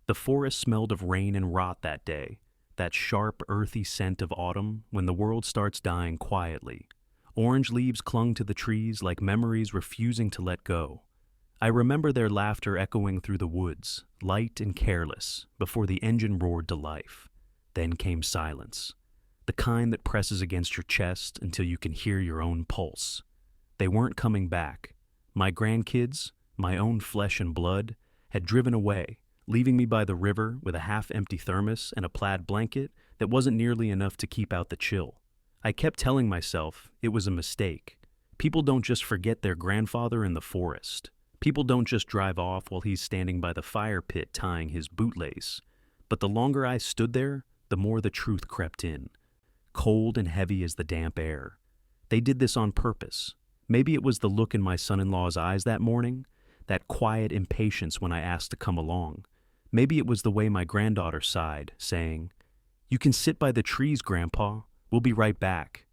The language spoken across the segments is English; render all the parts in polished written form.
The forest smelled of rain and rot that day, that sharp, earthy scent of autumn when the world starts dying quietly. Orange leaves clung to the trees like memories refusing to let go. I remember their laughter echoing through the woods, light and careless, before the engine roared to life. Then came silence, the kind that presses against your chest until you can hear your own pulse. They weren't coming back. My grandkids, my own flesh and blood, had driven away, leaving me by the river with a half-empty thermos and a plaid blanket that wasn't nearly enough to keep out the chill. I kept telling myself it was a mistake. People don't just forget their grandfather in the forest. People don't just drive off while he's standing by the fire pit tying his bootlace. But the longer I stood there, the more the truth crept in, cold and heavy as the damp air. They did this on purpose. Maybe it was the look in my son-in-law's eyes that morning, that quiet impatience when I asked to come along. Maybe it was the way my granddaughter sighed, saying, "You can sit by the trees, Grandpa. We'll be right back."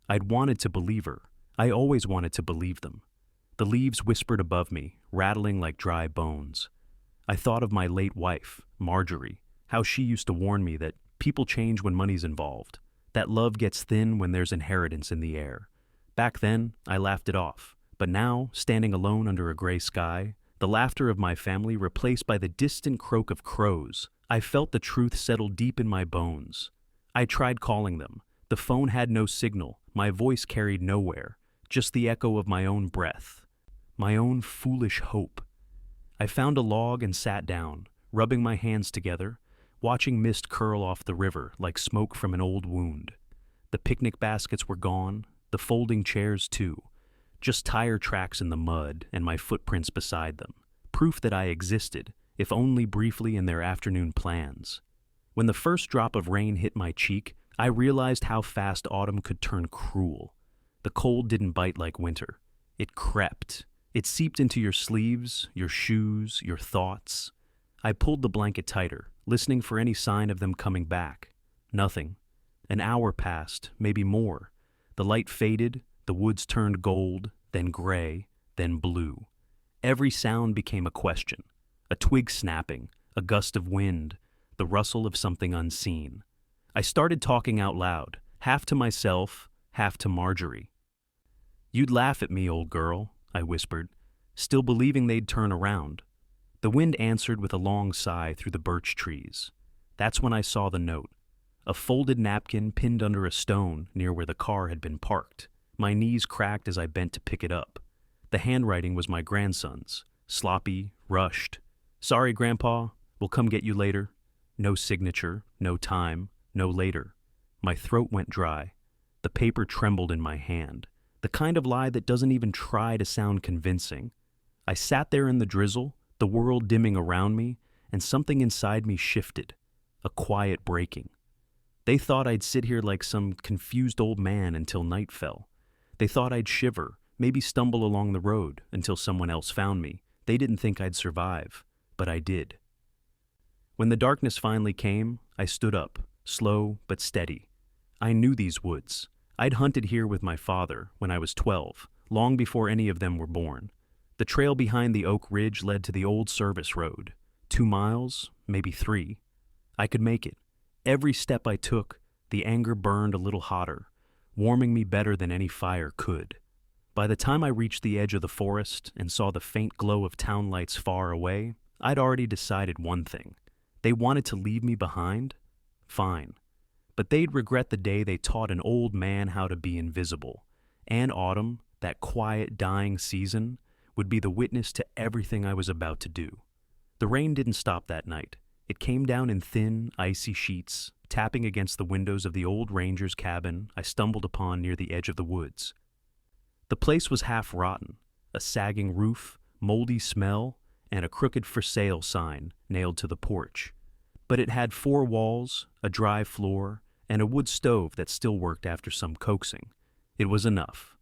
I'd wanted to believe her. I always wanted to believe them. The leaves whispered above me, rattling like dry bones. I thought of my late wife, Marjorie, how she used to warn me that people change when money's involved, that love gets thin when there's inheritance in the air. Back then, I laughed it off, but now, standing alone under a gray sky, the laughter of my family replaced by the distant croak of crows, I felt the truth settle deep in my bones. I tried calling them. The phone had no signal, my voice carried nowhere, just the echo of my own breath, my own foolish hope. I found a log and sat down, rubbing my hands together, watching mist curl off the river like smoke from an old wound. The picnic baskets were gone, the folding chairs too, just tire tracks in the mud and my footprints beside them, proof that I existed, if only briefly in their afternoon plans. When the first drop of rain hit my cheek, I realized how fast autumn could turn cruel. The cold didn't bite like winter. It crept. It seeped into your sleeves, your shoes, your thoughts. I pulled the blanket tighter, listening for any sign of them coming back. Nothing. An hour passed, maybe more. The light faded, the woods turned gold, then gray, then blue. Every sound became a question. A twig snapping, a gust of wind, the rustle of something unseen. I started talking out loud, half to myself, half to Marjorie. "You'd laugh at me, old girl," I whispered, still believing they'd turn around. The wind answered with a long sigh through the birch trees. That's when I saw the note. A folded napkin pinned under a stone near where the car had been parked. My knees cracked as I bent to pick it up. The handwriting was my grandson's, sloppy, rushed. "Sorry, Grandpa, we'll come get you later." No signature, no time, no later. My throat went dry. The paper trembled in my hand, the kind of lie that doesn't even try to sound convincing. I sat there in the drizzle, the world dimming around me, and something inside me shifted, a quiet breaking. They thought I'd sit here like some confused old man until night fell. They thought I'd shiver, maybe stumble along the road until someone else found me. They didn't think I'd survive, but I did. When the darkness finally came, I stood up, slow but steady. I knew these woods. I'd hunted here with my father when I was 12, long before any of them were born. The trail behind the Oak Ridge led to the old service road. 2 miles, maybe 3. I could make it. Every step I took, the anger burned a little hotter, warming me better than any fire could. By the time I reached the edge of the forest and saw the faint glow of town lights far away, I'd already decided one thing. They wanted to leave me behind? Fine. But they'd regret the day they taught an old man how to be invisible. And autumn, that quiet, dying season, would be the witness to everything I was about to do. The rain didn't stop that night. It came down in thin, icy sheets, tapping against the windows of the old ranger's cabin I stumbled upon near the edge of the woods. The place was half rotten, a sagging roof, moldy smell, and a crooked for sale sign nailed to the porch. But it had 4 walls, a dry floor, and a wood stove that still worked after some coaxing. It was enough.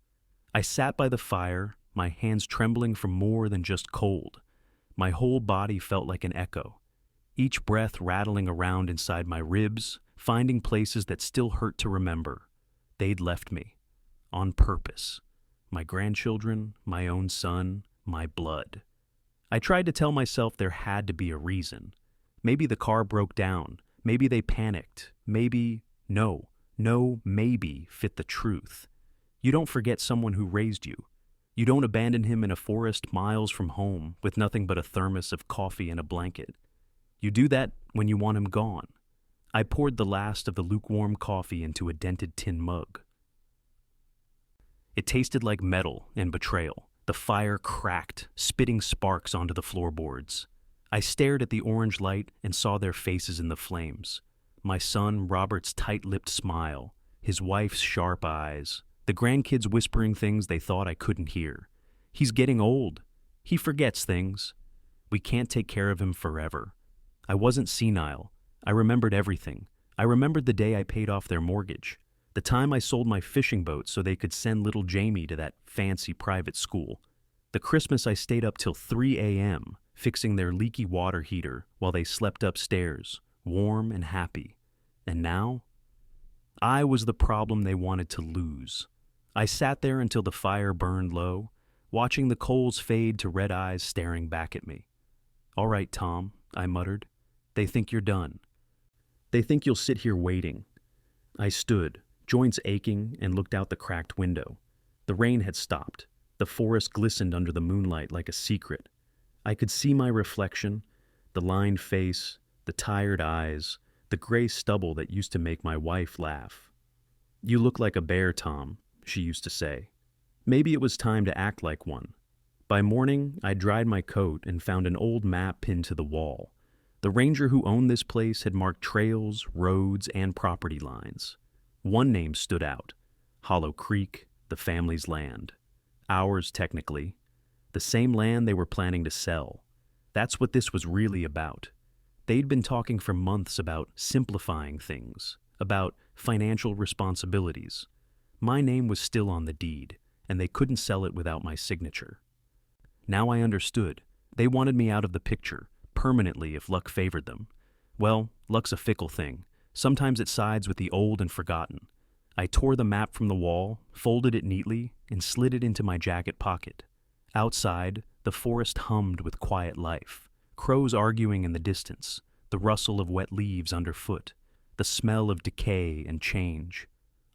I sat by the fire, my hands trembling from more than just cold. My whole body felt like an echo, each breath rattling around inside my ribs, finding places that still hurt to remember. They'd left me. On purpose. My grandchildren, my own son, my blood. I tried to tell myself there had to be a reason. Maybe the car broke down. Maybe they panicked. Maybe, no, maybe fit the truth. You don't forget someone who raised you. You don't abandon him in a forest miles from home with nothing but a thermos of coffee and a blanket. You do that when you want him gone. I poured the last of the lukewarm coffee into a dented tin mug. It tasted like metal and betrayal. The fire cracked, spitting sparks onto the floorboards. I stared at the orange light and saw their faces in the flames. My son Robert's tight-lipped smile, his wife's sharp eyes, the grandkids whispering things they thought I couldn't hear. He's getting old. He forgets things. We can't take care of him forever. I wasn't senile. I remembered everything. I remembered the day I paid off their mortgage, the time I sold my fishing boat so they could send little Jamie to that fancy private school, the Christmas I stayed up till 3 a.m. fixing their leaky water heater while they slept upstairs, warm and happy. And now? I was the problem they wanted to lose. I sat there until the fire burned low, watching the coals fade to red eyes staring back at me. "All right, Tom," I muttered. "They think you're done. They think you'll sit here waiting." I stood, joints aching, and looked out the cracked window. The rain had stopped. The forest glistened under the moonlight like a secret. I could see my reflection, the lined face, the tired eyes, the gray stubble that used to make my wife laugh. "You look like a bear, Tom," she used to say. Maybe it was time to act like one. By morning, I dried my coat and found an old map pinned to the wall. The ranger who owned this place had marked trails, roads, and property lines. One name stood out: Hollow Creek, the family's land. Ours, technically. The same land they were planning to sell. That's what this was really about. They'd been talking for months about simplifying things, about financial responsibilities. My name was still on the deed, and they couldn't sell it without my signature. Now I understood. They wanted me out of the picture, permanently if luck favored them. Well, luck's a fickle thing. Sometimes it sides with the old and forgotten. I tore the map from the wall, folded it neatly, and slid it into my jacket pocket. Outside, the forest hummed with quiet life. Crows arguing in the distance, the rustle of wet leaves underfoot, the smell of decay and change.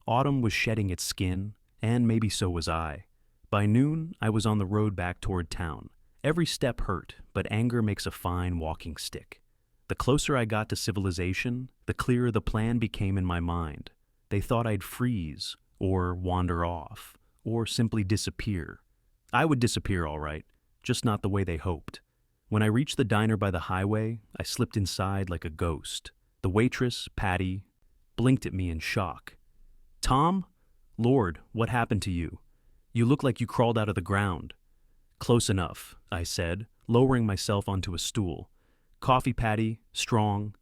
Autumn was shedding its skin, and maybe so was I. By noon, I was on the road back toward town. Every step hurt, but anger makes a fine walking stick. The closer I got to civilization, the clearer the plan became in my mind. They thought I'd freeze, or wander off, or simply disappear. I would disappear all right, just not the way they hoped. When I reached the diner by the highway, I slipped inside like a ghost. The waitress, Patty, blinked at me in shock. "Tom? Lord, what happened to you? You look like you crawled out of the ground." "Close enough," I said, lowering myself onto a stool. "Coffee, Patty, strong."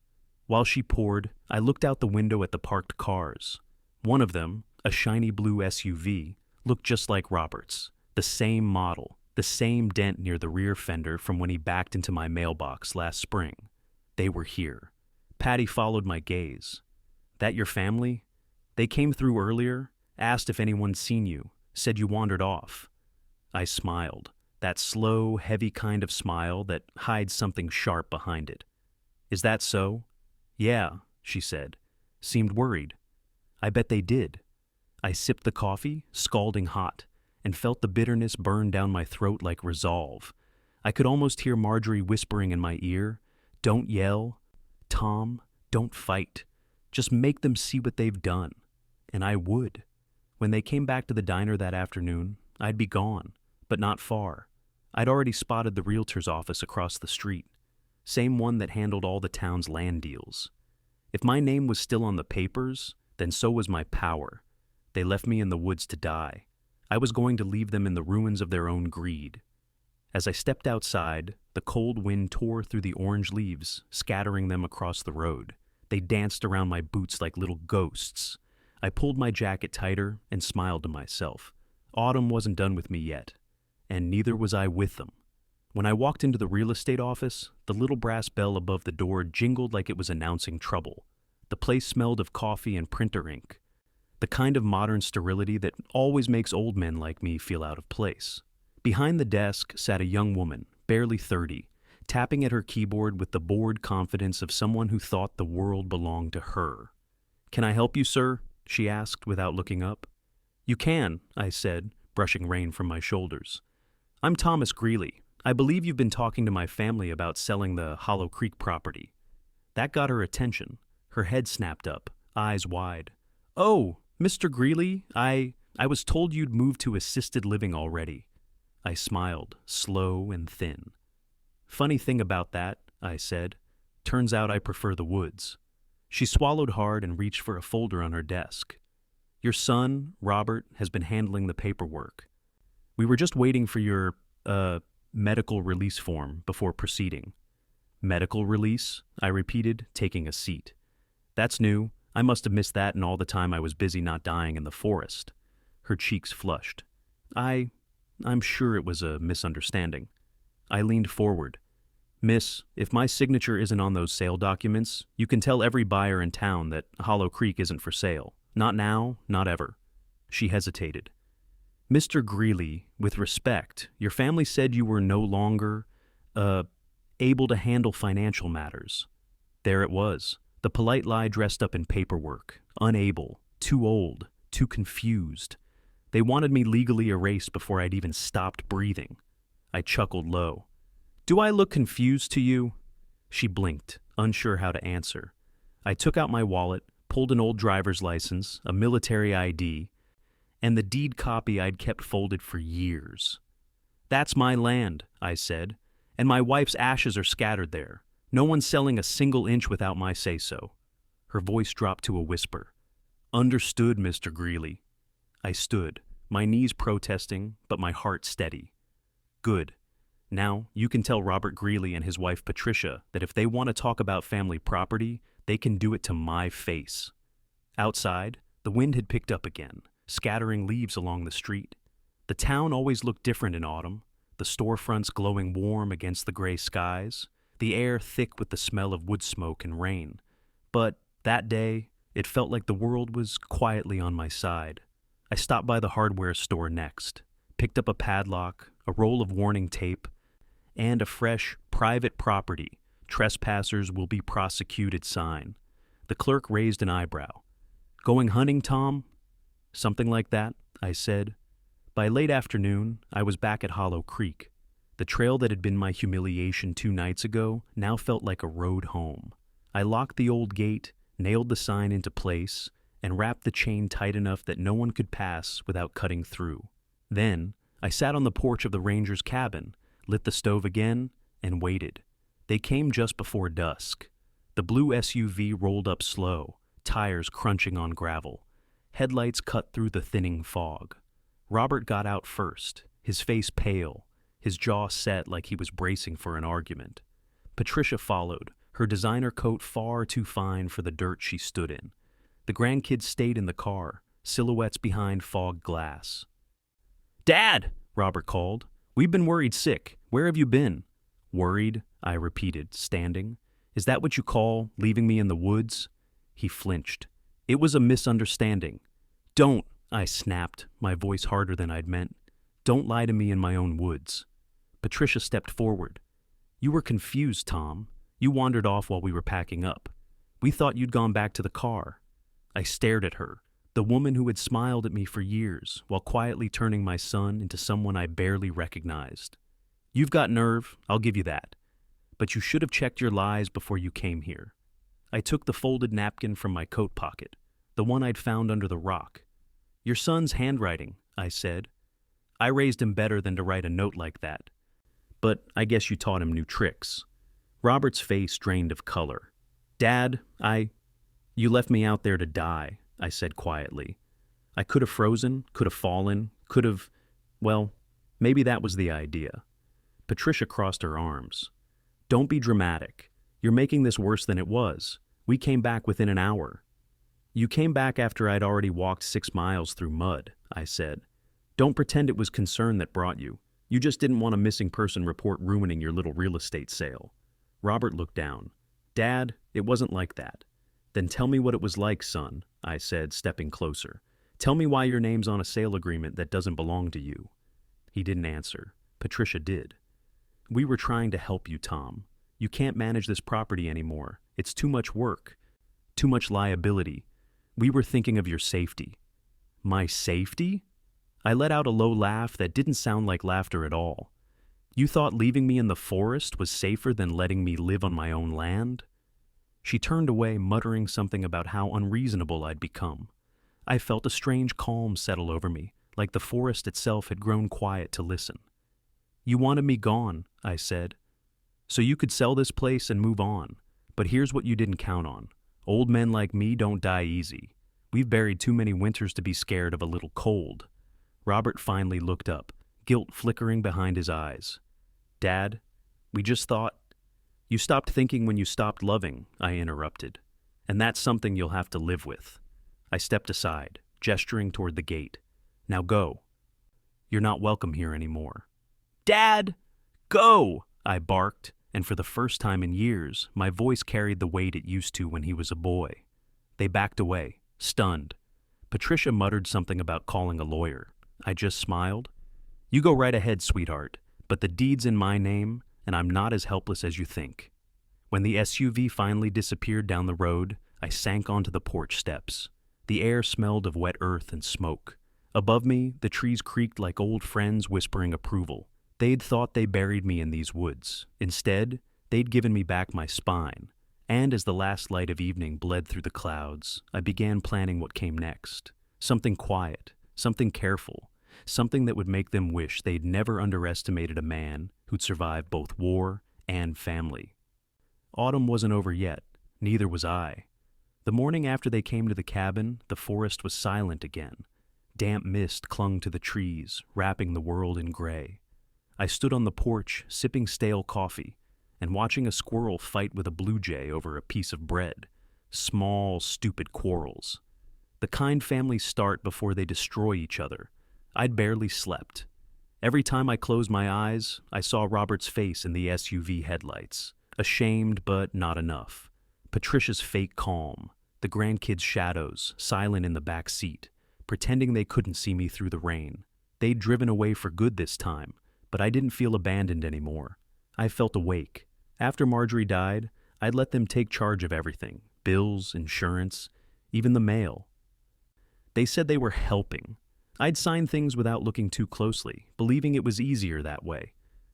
While she poured, I looked out the window at the parked cars. One of them, a shiny blue SUV, looked just like Robert's. The same model, the same dent near the rear fender from when he backed into my mailbox last spring. They were here. Patty followed my gaze. "That your family? They came through earlier, asked if anyone'd seen you, said you wandered off." I smiled, that slow, heavy kind of smile that hides something sharp behind it. "Is that so?" "Yeah," she said. Seemed worried. "I bet they did." I sipped the coffee, scalding hot, and felt the bitterness burn down my throat like resolve. I could almost hear Marjorie whispering in my ear, "Don't yell. Tom, don't fight. Just make them see what they've done." And I would. When they came back to the diner that afternoon, I'd be gone, but not far. I'd already spotted the realtor's office across the street, same one that handled all the town's land deals. If my name was still on the papers, then so was my power. They left me in the woods to die. I was going to leave them in the ruins of their own greed. As I stepped outside, the cold wind tore through the orange leaves, scattering them across the road. They danced around my boots like little ghosts. I pulled my jacket tighter and smiled to myself. Autumn wasn't done with me yet, and neither was I with them. When I walked into the real estate office, the little brass bell above the door jingled like it was announcing trouble. The place smelled of coffee and printer ink, the kind of modern sterility that always makes old men like me feel out of place. Behind the desk sat a young woman, barely 30, tapping at her keyboard with the bored confidence of someone who thought the world belonged to her. "Can I help you, sir?" she asked without looking up. "You can," I said, brushing rain from my shoulders. "I'm Thomas Greeley. I believe you've been talking to my family about selling the Hollow Creek property." That got her attention. Her head snapped up, eyes wide. "Oh, Mr. Greeley, I was told you'd moved to assisted living already." I smiled, slow and thin. "Funny thing about that," I said. "Turns out I prefer the woods." She swallowed hard and reached for a folder on her desk. "Your son, Robert, has been handling the paperwork. We were just waiting for your, medical release form before proceeding." "Medical release?" I repeated, taking a seat. "That's new. I must have missed that in all the time I was busy not dying in the forest." Her cheeks flushed. I'm sure it was a misunderstanding." I leaned forward. "Miss, if my signature isn't on those sale documents, you can tell every buyer in town that Hollow Creek isn't for sale. Not now, not ever." She hesitated. "Mr. Greeley, with respect, your family said you were no longer, able to handle financial matters." There it was, the polite lie dressed up in paperwork. Unable, too old, too confused. They wanted me legally erased before I'd even stopped breathing. I chuckled low. "Do I look confused to you?" She blinked, unsure how to answer. I took out my wallet, pulled an old driver's license, a military ID, and the deed copy I'd kept folded for years. "That's my land," I said, "and my wife's ashes are scattered there. No one's selling a single inch without my say-so." Her voice dropped to a whisper. "Understood, Mr. Greeley." I stood, my knees protesting, but my heart steady. "Good. Now, you can tell Robert Greeley and his wife Patricia that if they want to talk about family property, they can do it to my face." Outside, the wind had picked up again, scattering leaves along the street. The town always looked different in autumn, the storefronts glowing warm against the gray skies, the air thick with the smell of wood smoke and rain. But that day, it felt like the world was quietly on my side. I stopped by the hardware store next, picked up a padlock, a roll of warning tape, and a fresh private property, trespassers will be prosecuted sign. The clerk raised an eyebrow. "Going hunting, Tom?" "Something like that," I said. By late afternoon, I was back at Hollow Creek. The trail that had been my humiliation 2 nights ago now felt like a road home. I locked the old gate, nailed the sign into place, and wrapped the chain tight enough that no one could pass without cutting through. Then, I sat on the porch of the ranger's cabin, lit the stove again, and waited. They came just before dusk. The blue SUV rolled up slow, tires crunching on gravel. Headlights cut through the thinning fog. Robert got out first, his face pale, his jaw set like he was bracing for an argument. Patricia followed, her designer coat far too fine for the dirt she stood in. The grandkids stayed in the car, silhouettes behind fogged glass. "Dad!" Robert called. "We've been worried sick. Where have you been?" "Worried?" I repeated, standing. "Is that what you call leaving me in the woods?" He flinched. "It was a misunderstanding." "Don't!" I snapped, my voice harder than I'd meant. "Don't lie to me in my own woods." Patricia stepped forward. "You were confused, Tom. You wandered off while we were packing up. We thought you'd gone back to the car." I stared at her, the woman who had smiled at me for years, while quietly turning my son into someone I barely recognized. "You've got nerve, I'll give you that. But you should have checked your lies before you came here." I took the folded napkin from my coat pocket, the one I'd found under the rock. "Your son's handwriting," I said. "I raised him better than to write a note like that. But I guess you taught him new tricks." Robert's face drained of color. "Dad, You left me out there to die," I said quietly. "I could have frozen, could have fallen, well, maybe that was the idea." Patricia crossed her arms. "Don't be dramatic. You're making this worse than it was. We came back within an hour." "You came back after I'd already walked 6 miles through mud," I said. "Don't pretend it was concern that brought you. You just didn't want a missing person report ruining your little real estate sale." Robert looked down. "Dad, it wasn't like that." "Then tell me what it was like, son," I said, stepping closer. "Tell me why your name's on a sale agreement that doesn't belong to you." He didn't answer. Patricia did. We were trying to help you, Tom. You can't manage this property anymore. It's too much work, too much liability. We were thinking of your safety." "My safety?" I let out a low laugh that didn't sound like laughter at all. "You thought leaving me in the forest was safer than letting me live on my own land?" She turned away, muttering something about how unreasonable I'd become. I felt a strange calm settle over me, like the forest itself had grown quiet to listen. "You wanted me gone," I said, "so you could sell this place and move on. But here's what you didn't count on. Old men like me don't die easy. We've buried too many winters to be scared of a little cold." Robert finally looked up, guilt flickering behind his eyes. "Dad, we just thought—" "You stopped thinking when you stopped loving," I interrupted. "And that's something you'll have to live with." I stepped aside, gesturing toward the gate. "Now go. You're not welcome here anymore." "Dad, go!" I barked, and for the first time in years, my voice carried the weight it used to when he was a boy. They backed away, stunned. Patricia muttered something about calling a lawyer. I just smiled. "You go right ahead, sweetheart, but the deed's in my name, and I'm not as helpless as you think." When the SUV finally disappeared down the road, I sank onto the porch steps. The air smelled of wet earth and smoke. Above me, the trees creaked like old friends whispering approval. They'd thought they buried me in these woods. Instead, they'd given me back my spine. And as the last light of evening bled through the clouds, I began planning what came next. Something quiet, something careful, something that would make them wish they'd never underestimated a man who'd survived both war and family. Autumn wasn't over yet, neither was I. The morning after they came to the cabin, the forest was silent again. Damp mist clung to the trees, wrapping the world in gray. I stood on the porch, sipping stale coffee, and watching a squirrel fight with a blue jay over a piece of bread. Small, stupid quarrels. The kind families start before they destroy each other. I'd barely slept. Every time I closed my eyes, I saw Robert's face in the SUV headlights. Ashamed, but not enough. Patricia's fake calm. The grandkids' shadows, silent in the back seat, pretending they couldn't see me through the rain. They'd driven away for good this time, but I didn't feel abandoned anymore. I felt awake. After Marjorie died, I'd let them take charge of everything. Bills, insurance, even the mail. They said they were helping. I'd sign things without looking too closely, believing it was easier that way.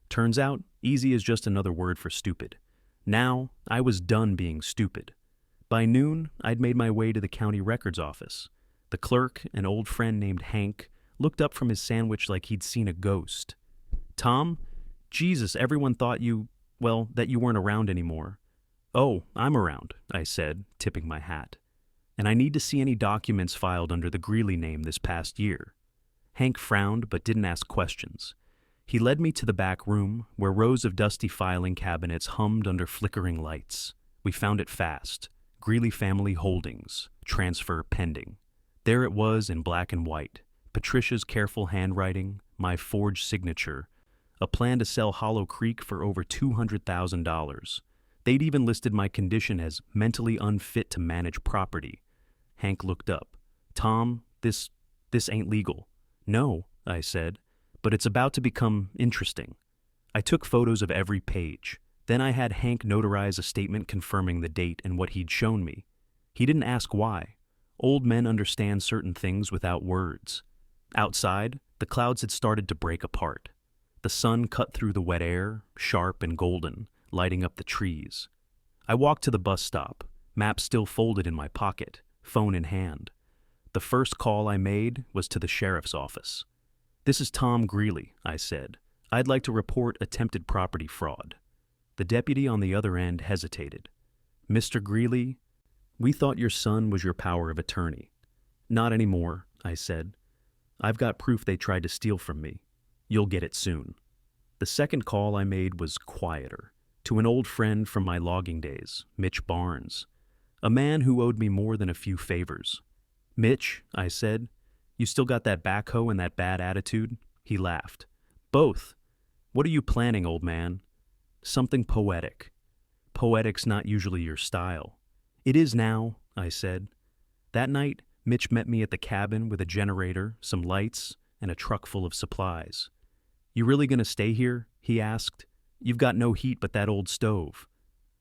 Turns out, easy is just another word for stupid. Now, I was done being stupid. By noon, I'd made my way to the county records office. The clerk, an old friend named Hank, looked up from his sandwich like he'd seen a ghost. "Tom? Jesus, everyone thought that you weren't around anymore." "Oh, I'm around," I said, tipping my hat. "And I need to see any documents filed under the Greeley name this past year." Hank frowned but didn't ask questions. He led me to the back room, where rows of dusty filing cabinets hummed under flickering lights. We found it fast. Greeley Family Holdings, transfer pending. There it was in black and white. Patricia's careful handwriting, my forged signature, a plan to sell Hollow Creek for over $200,000. They'd even listed my condition as mentally unfit to manage property. Hank looked up. "Tom, this ain't legal." "No," I said, "but it's about to become interesting." I took photos of every page. Then I had Hank notarize a statement confirming the date and what he'd shown me. He didn't ask why. Old men understand certain things without words. Outside, the clouds had started to break apart. The sun cut through the wet air, sharp and golden, lighting up the trees. I walked to the bus stop, map still folded in my pocket, phone in hand. The first call I made was to the sheriff's office. "This is Tom Greeley," I said. "I'd like to report attempted property fraud." The deputy on the other end hesitated. "Mr. Greeley, we thought your son was your power of attorney." "Not anymore," I said. "I've got proof they tried to steal from me. You'll get it soon." The second call I made was quieter, to an old friend from my logging days, Mitch Barnes, a man who owed me more than a few favors. "Mitch," I said, "you still got that backhoe and that bad attitude?" He laughed. "Both. What are you planning, old man?" "Something poetic." "Poetic's not usually your style." "It is now," I said. That night, Mitch met me at the cabin with a generator, some lights, and a truck full of supplies. "You really gonna stay here?" he asked. You've got no heat but that old stove.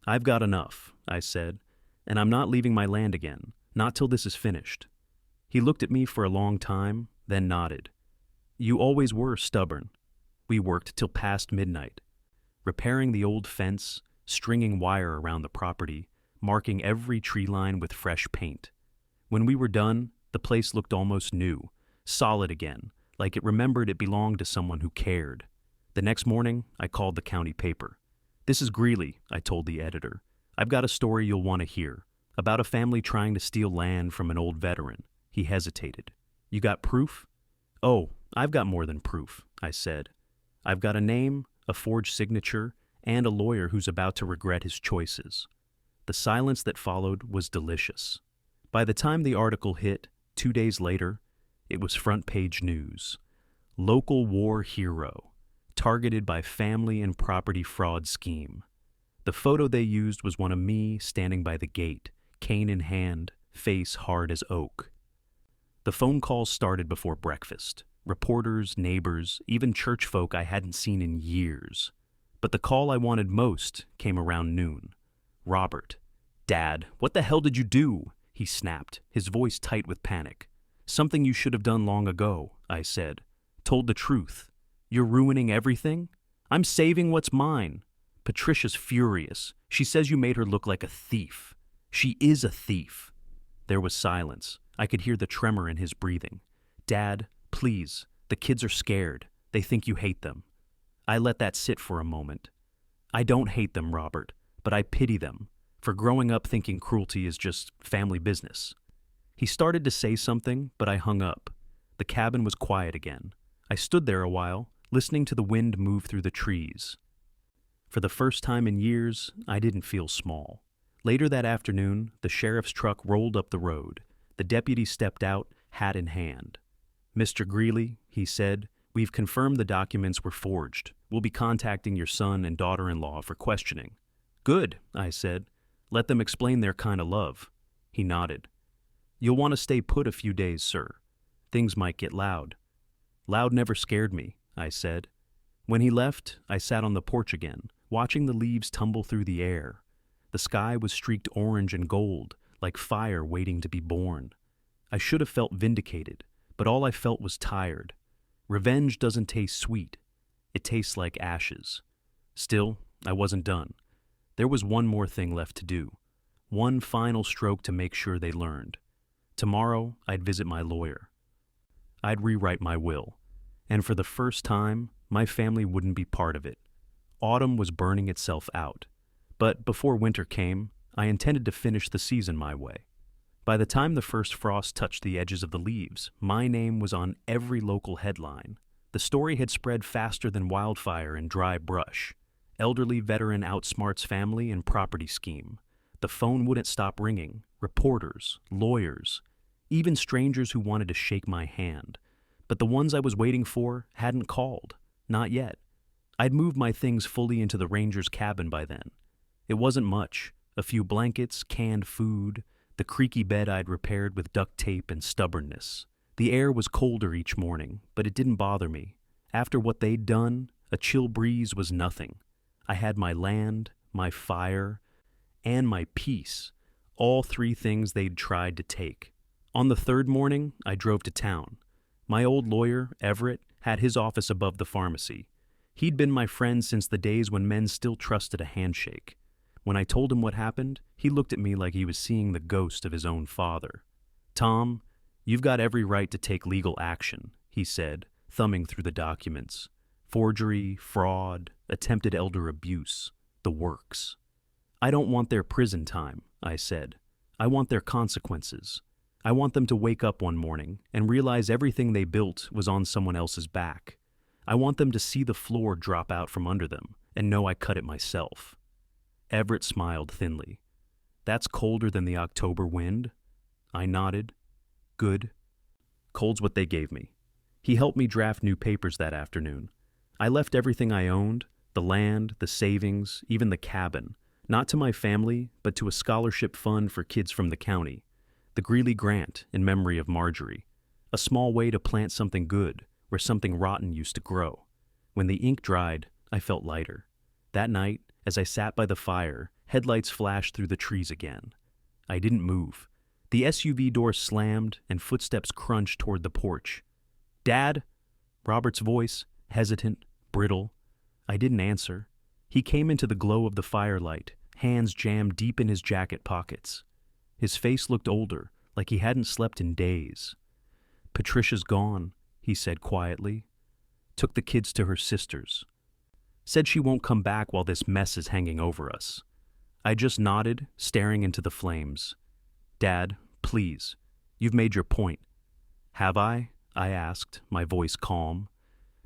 I've got enough, I said, and I'm not leaving my land again, not till this is finished. He looked at me for a long time, then nodded. You always were stubborn. We worked till past midnight, repairing the old fence, stringing wire around the property, marking every tree line with fresh paint. When we were done, the place looked almost new, solid again, like it remembered it belonged to someone who cared. The next morning, I called the county paper. This is Greeley, I told the editor. I've got a story you'll want to hear, about a family trying to steal land from an old veteran. He hesitated. You got proof? Oh, I've got more than proof, I said. I've got a name, a forged signature, and a lawyer who's about to regret his choices. The silence that followed was delicious. By the time the article hit, 2 days later, it was front-page news. Local war hero, targeted by family and property fraud scheme. The photo they used was one of me standing by the gate, cane in hand, face hard as oak. The phone calls started before breakfast. Reporters, neighbors, even church folk I hadn't seen in years. But the call I wanted most came around noon. Robert. Dad, what the hell did you do? He snapped, his voice tight with panic. Something you should have done long ago, I said. Told the truth. You're ruining everything? I'm saving what's mine. Patricia's furious. She says you made her look like a thief. She is a thief. There was silence. I could hear the tremor in his breathing. Dad, please, the kids are scared. They think you hate them. I let that sit for a moment. I don't hate them, Robert, but I pity them for growing up thinking cruelty is just family business. He started to say something, but I hung up. The cabin was quiet again. I stood there a while, listening to the wind move through the trees. For the first time in years, I didn't feel small. Later that afternoon, the sheriff's truck rolled up the road. The deputy stepped out, hat in hand. Mr. Greeley, he said, we've confirmed the documents were forged. We'll be contacting your son and daughter-in-law for questioning. Good, I said. Let them explain their kind of love. He nodded. You'll want to stay put a few days, sir. Things might get loud. Loud never scared me, I said. When he left, I sat on the porch again, watching the leaves tumble through the air. The sky was streaked orange and gold, like fire waiting to be born. I should have felt vindicated, but all I felt was tired. Revenge doesn't taste sweet. It tastes like ashes. Still, I wasn't done. There was one more thing left to do. One final stroke to make sure they learned. Tomorrow, I'd visit my lawyer. I'd rewrite my will. And for the first time, my family wouldn't be part of it. Autumn was burning itself out. But before winter came, I intended to finish the season my way. By the time the first frost touched the edges of the leaves, my name was on every local headline. The story had spread faster than wildfire in dry brush. Elderly veteran outsmarts family and property scheme. The phone wouldn't stop ringing. Reporters, lawyers, even strangers who wanted to shake my hand. But the ones I was waiting for hadn't called. Not yet. I'd moved my things fully into the ranger's cabin by then. It wasn't much. A few blankets, canned food, the creaky bed I'd repaired with duct tape and stubbornness. The air was colder each morning, but it didn't bother me. After what they'd done, a chill breeze was nothing. I had my land, my fire, and my peace, all three things they'd tried to take. On the third morning, I drove to town. My old lawyer, Everett, had his office above the pharmacy. He'd been my friend since the days when men still trusted a handshake. When I told him what happened, he looked at me like he was seeing the ghost of his own father. Tom, you've got every right to take legal action, he said, thumbing through the documents. Forgery, fraud, attempted elder abuse, the works. I don't want their prison time, I said. I want their consequences. I want them to wake up one morning and realize everything they built was on someone else's back. I want them to see the floor drop out from under them and know I cut it myself. Everett smiled thinly. That's colder than the October wind? I nodded. Good. Cold's what they gave me. He helped me draft new papers that afternoon. I left everything I owned, the land, the savings, even the cabin, not to my family, but to a scholarship fund for kids from the county, the Greeley Grant in memory of Marjorie, a small way to plant something good where something rotten used to grow. When the ink dried, I felt lighter. That night, as I sat by the fire, headlights flashed through the trees again. I didn't move. The SUV door slammed and footsteps crunched toward the porch. "Dad?" Robert's voice, hesitant, brittle. I didn't answer. He came into the glow of the firelight, hands jammed deep in his jacket pockets. His face looked older, like he hadn't slept in days. "Patricia's gone," he said quietly. "Took the kids to her sister's. Said she won't come back while this mess is hanging over us." I just nodded, staring into the flames. "Dad, please, you've made your point." "Have I?" I asked, my voice calm.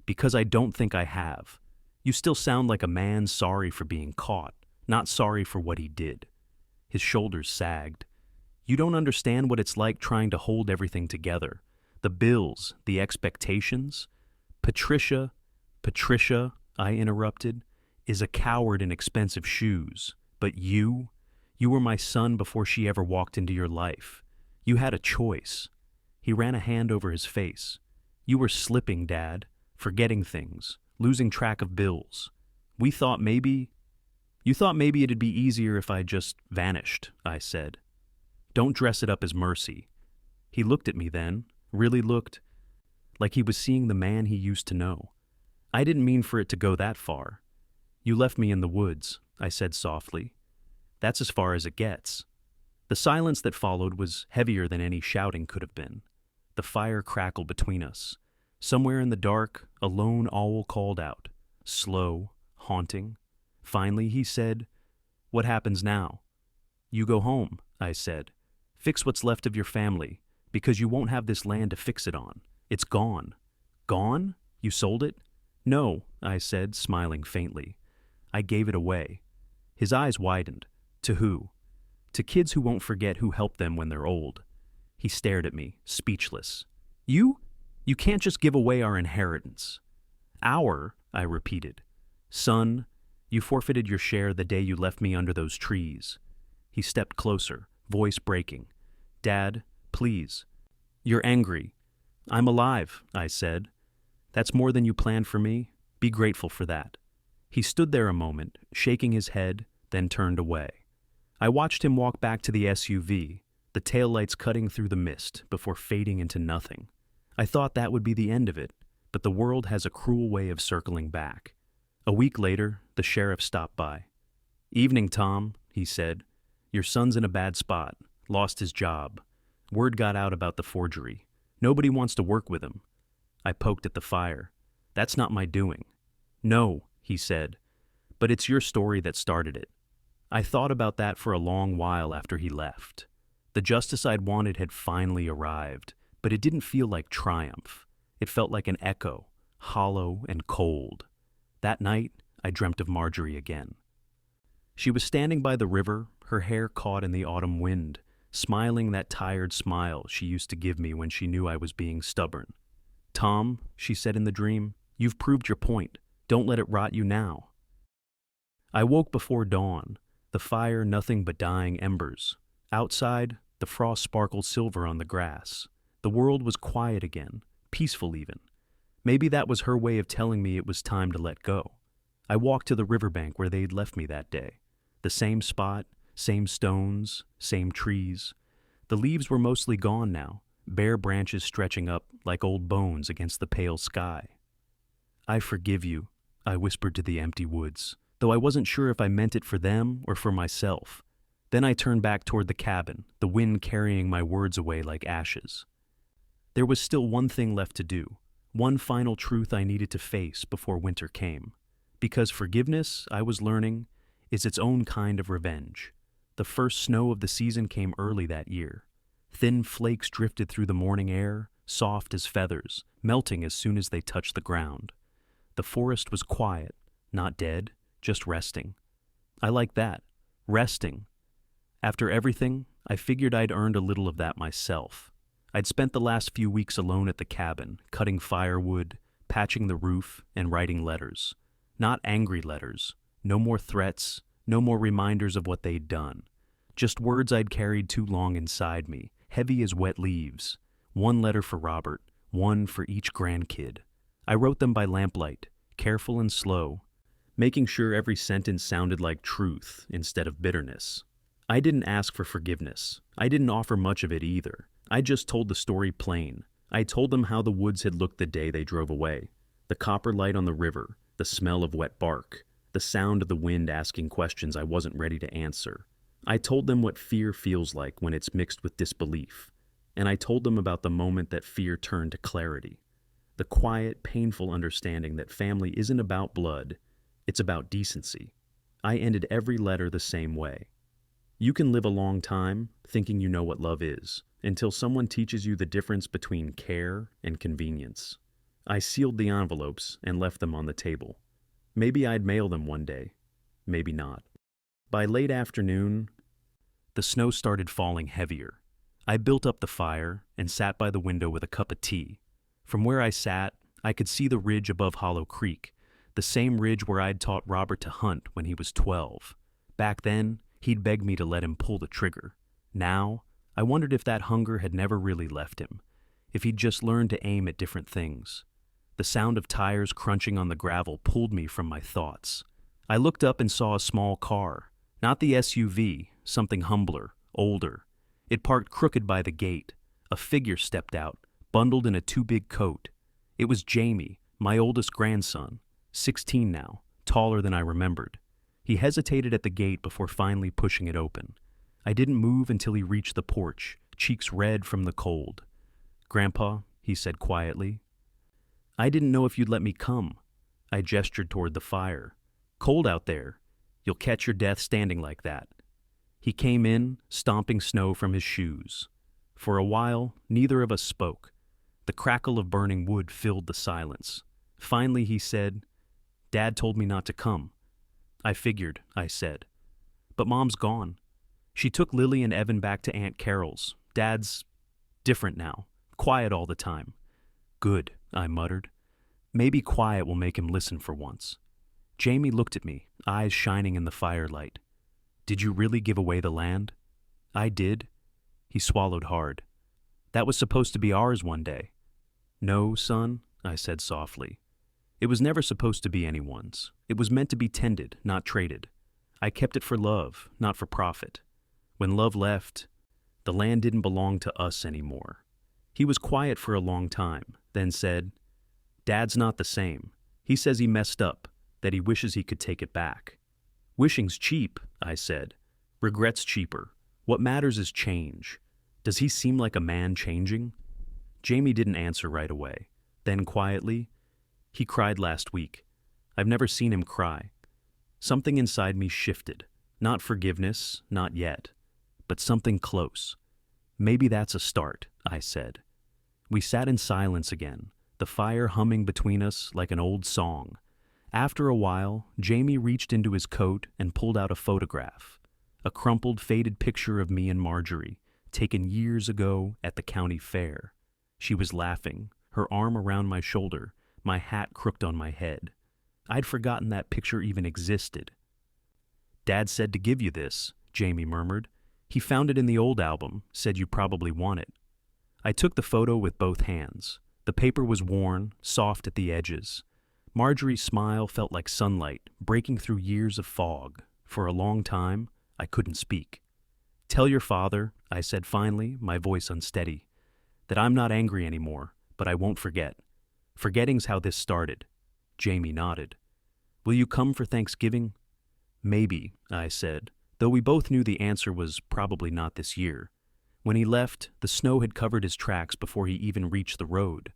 "Because I don't think I have. You still sound like a man sorry for being caught, not sorry for what he did." His shoulders sagged. "You don't understand what it's like trying to hold everything together. The bills, the expectations. Patricia," I interrupted, "is a coward in expensive shoes. But you were my son before she ever walked into your life. You had a choice." He ran a hand over his face. "You were slipping, Dad, forgetting things, losing track of bills. You thought maybe it'd be easier if I just vanished," I said. "Don't dress it up as mercy." He looked at me then, really looked, like he was seeing the man he used to know. "I didn't mean for it to go that far. You left me in the woods," I said softly. "That's as far as it gets." The silence that followed was heavier than any shouting could have been. The fire crackled between us. Somewhere in the dark, a lone owl called out, slow, haunting. Finally, he said, "What happens now?" "You go home," I said. "Fix what's left of your family, because you won't have this land to fix it on. It's gone." "Gone? You sold it?" "No," I said, smiling faintly. "I gave it away." His eyes widened. "To who?" "To kids who won't forget who helped them when they're old." He stared at me, speechless. You can't just give away our inheritance." "Our," I repeated. "Son, you forfeited your share the day you left me under those trees." He stepped closer, voice breaking. "Dad, please." "You're angry." "I'm alive," I said. "That's more than you planned for me. Be grateful for that." He stood there a moment, shaking his head, then turned away. I watched him walk back to the SUV, the taillights cutting through the mist before fading into nothing. I thought that would be the end of it, but the world has a cruel way of circling back. A week later, the sheriff stopped by. "Evening, Tom," he said. "Your son's in a bad spot. Lost his job. Word got out about the forgery. Nobody wants to work with him." I poked at the fire. "That's not my doing." "No," he said, "but it's your story that started it." I thought about that for a long while after he left. The justice I'd wanted had finally arrived, but it didn't feel like triumph. It felt like an echo, hollow and cold. That night, I dreamt of Marjorie again. She was standing by the river, her hair caught in the autumn wind, smiling that tired smile she used to give me when she knew I was being stubborn. "Tom," she said in the dream, "you've proved your point. Don't let it rot you now." I woke before dawn, the fire nothing but dying embers. Outside, the frost sparkled silver on the grass. The world was quiet again, peaceful even. Maybe that was her way of telling me it was time to let go. I walked to the riverbank where they'd left me that day. The same spot, same stones, same trees. The leaves were mostly gone now, bare branches stretching up like old bones against the pale sky. "I forgive you," I whispered to the empty woods, though I wasn't sure if I meant it for them or for myself. Then I turned back toward the cabin, the wind carrying my words away like ashes. There was still one thing left to do, one final truth I needed to face before winter came. Because forgiveness, I was learning, is its own kind of revenge. The first snow of the season came early that year. Thin flakes drifted through the morning air, soft as feathers, melting as soon as they touched the ground. The forest was quiet, not dead, just resting. I liked that, resting. After everything, I figured I'd earned a little of that myself. I'd spent the last few weeks alone at the cabin, cutting firewood, patching the roof, and writing letters. Not angry letters, no more threats, no more reminders of what they'd done. Just words I'd carried too long inside me, heavy as wet leaves. One letter for Robert, one for each grandkid. I wrote them by lamplight, careful and slow. making sure every sentence sounded like truth instead of bitterness. I didn't ask for forgiveness. I didn't offer much of it either. I just told the story plain. I told them how the woods had looked the day they drove away. The copper light on the river, the smell of wet bark, the sound of the wind asking questions I wasn't ready to answer. I told them what fear feels like when it's mixed with disbelief. And I told them about the moment that fear turned to clarity. The quiet, painful understanding that family isn't about blood, it's about decency. I ended every letter the same way. You can live a long time thinking you know what love is, until someone teaches you the difference between care and convenience. I sealed the envelopes and left them on the table. Maybe I'd mail them one day. Maybe not. By late afternoon, the snow started falling heavier. I built up the fire and sat by the window with a cup of tea. From where I sat, I could see the ridge above Hollow Creek, the same ridge where I'd taught Robert to hunt when he was 12. Back then, he'd begged me to let him pull the trigger. Now, I wondered if that hunger had never really left him, if he'd just learned to aim at different things. The sound of tires crunching on the gravel pulled me from my thoughts. I looked up and saw a small car, not the SUV, something humbler, older. It parked crooked by the gate. A figure stepped out, bundled in a too-big coat. It was Jamie, my oldest grandson, 16 now, taller than I remembered. He hesitated at the gate before finally pushing it open. I didn't move until he reached the porch, cheeks red from the cold. "Grandpa," he said quietly, "I didn't know if you'd let me come." I gestured toward the fire. "Cold out there. You'll catch your death standing like that." He came in, stomping snow from his shoes. For a while, neither of us spoke. The crackle of burning wood filled the silence. Finally, he said, "Dad told me not to come." "I figured," I said. "But Mom's gone. She took Lily and Evan back to Aunt Carol's. Dad's different now, quiet all the time." "Good," I muttered. "Maybe quiet will make him listen for once." Jamie looked at me, eyes shining in the firelight. "Did you really give away the land?" "I did." He swallowed hard. "That was supposed to be ours one day." "No, son," I said softly. "It was never supposed to be anyone's. It was meant to be tended, not traded. I kept it for love, not for profit. When love left, the land didn't belong to us anymore." He was quiet for a long time, then said, "Dad's not the same. He says he messed up, that he wishes he could take it back." "Wishing's cheap," I said. "Regret's cheaper. What matters is change. Does he seem like a man changing?" Jamie didn't answer right away. Then quietly, "He cried last week. I've never seen him cry." Something inside me shifted. Not forgiveness, not yet, but something close. "Maybe that's a start," I said. We sat in silence again, the fire humming between us like an old song. After a while, Jamie reached into his coat and pulled out a photograph. A crumpled, faded picture of me and Marjorie, taken years ago at the county fair. She was laughing, her arm around my shoulder, my hat crooked on my head. I'd forgotten that picture even existed. "Dad said to give you this," Jamie murmured. "He found it in the old album, said you probably want it." I took the photo with both hands. The paper was worn, soft at the edges. Marjorie's smile felt like sunlight, breaking through years of fog. For a long time, I couldn't speak. "Tell your father," I said finally, my voice unsteady, "that I'm not angry anymore, but I won't forget. Forgetting's how this started." Jamie nodded. "Will you come for Thanksgiving?" "Maybe," I said, though we both knew the answer was probably not this year. When he left, the snow had covered his tracks before he even reached the road.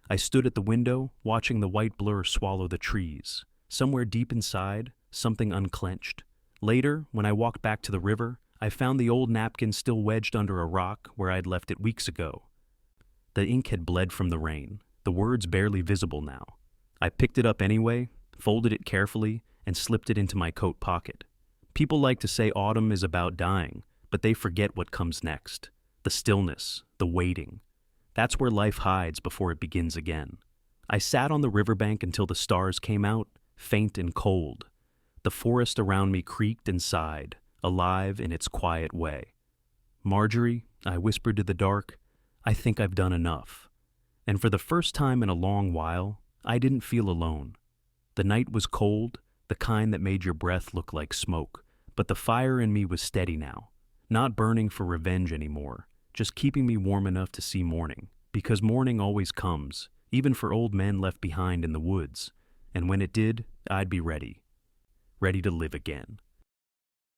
I stood at the window, watching the white blur swallow the trees. Somewhere deep inside, something unclenched. Later, when I walked back to the river, I found the old napkin still wedged under a rock where I'd left it weeks ago. The ink had bled from the rain, the words barely visible now. I picked it up anyway, folded it carefully, and slipped it into my coat pocket. People like to say autumn is about dying, but they forget what comes next. The stillness, the waiting. That's where life hides before it begins again. I sat on the riverbank until the stars came out, faint and cold. The forest around me creaked and sighed, alive in its quiet way. "Marjorie," I whispered to the dark, "I think I've done enough." And for the first time in a long while, I didn't feel alone. The night was cold, the kind that made your breath look like smoke. But the fire in me was steady now, not burning for revenge anymore, just keeping me warm enough to see morning. Because morning always comes, even for old men left behind in the woods. And when it did, I'd be ready. Ready to live again.